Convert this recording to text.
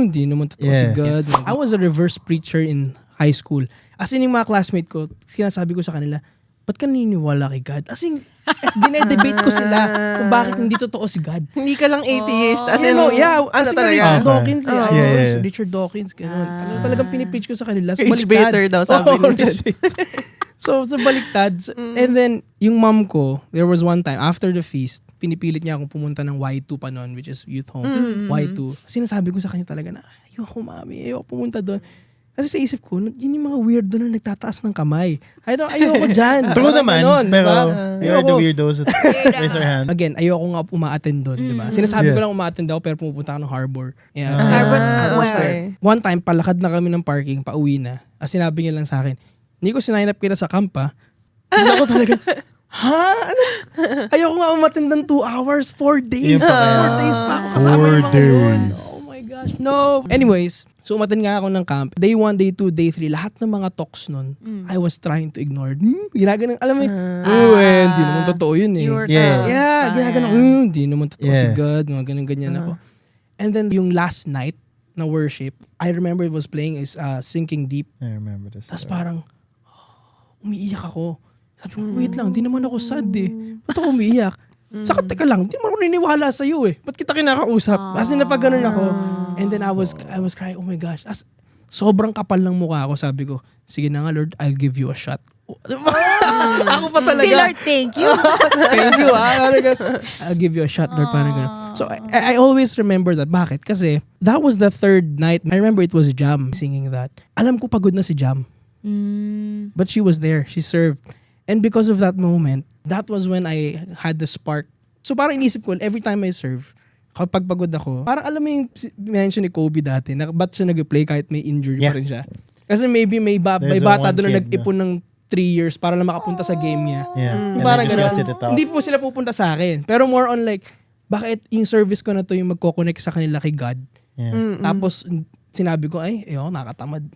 hindi naman totoo si God. I was a reverse preacher in high school. As in, yung mga classmate ko, sinasabi ko sa kanila, ba't ka naniniwala kay God? As in, dinedebate ko sila kung bakit hindi totoo si God. Hindi ka lang atheist. As You in, know, yeah. As in, Richard talaga? Dawkins. Yeah. Richard Dawkins. Ganun. Talagang pinipreach ko sa kanila. So, Rich baiter daw, sabi ni Rich baiter. So, sa baliktad. And then, yung mom ko, there was one time, after the feast, pinipilit niya akong pumunta ng Y2 pa noon, which is youth home. Y2. Sinasabi ko sa kanya talaga na, ayoko mami, ayoko pumunta doon. Kasi sa isip ko, yun yung mga weirdo na nagtataas ng kamay. Ayoko dyan. True naman, Ganon, pero diba? you are the weirdos that raise our hand. Again, ayoko nga uma-attend doon, di ba? Sinasabi ko lang uma-attend ako pero pumupunta ako ng Harbor. Yeah. Harbor Square. One time, palakad na kami ng parking, pauwi na. As sinabi niya lang sa akin, hindi ko sinign up kita sa camp ha. Tapos ako talaga, ha? Ano? Ayoko nga umattend ng 2 hours, 4 days. 4 days pa ako kasama yung mga yun. Oh my gosh, no. Anyways, so umattend nga ako ng camp. Day 1, day 2, day 3, lahat ng mga talks nun, I was trying to ignore. Ginaganon, alam mo hindi naman totoo yun eh. Yeah, ginaganon, hindi naman totoo si God, mga ganyan ako. And then yung last night na worship, I remember it was playing is Sinking Deep. I remember this. Tapos parang, umiiyak ako. Sabi ko, wait lang, di naman ako sad eh. Ba't ako umiiyak? Saka teka lang, di naman ako niniwala sa'yo eh. Ba't kita kinakausap? Kasi napag-ganon ako. And then I was crying, oh my gosh. Sobrang kapal ng mukha ako, sabi ko, sige na nga Lord, I'll give you a shot. Ako pa talaga. Si Lord, thank you. Thank you I'll give you a shot, Lord. Parang gano'n. So I always remember that. Bakit? Kasi that was the third night. I remember it was Jam singing that. Alam ko pagod na si Jam. But she was there. She served. And because of that moment, that was when I had the spark. So parang inisip ko, every time I serve, kapag pagod ako, parang alam mo yung mention ni Kobe dati, na ba't siya nag-play kahit may injury pa rin siya. Kasi maybe may bata doon na nag-ipon ng 3 years para lang makapunta sa game niya. And Parang then just ganun. sit it out. Hindi po sila pupunta sa akin. Pero more on like, bakit yung service ko na to yung magko-connect sa kanila kay God? Yeah. Tapos sinabi ko, ay, nakatamad.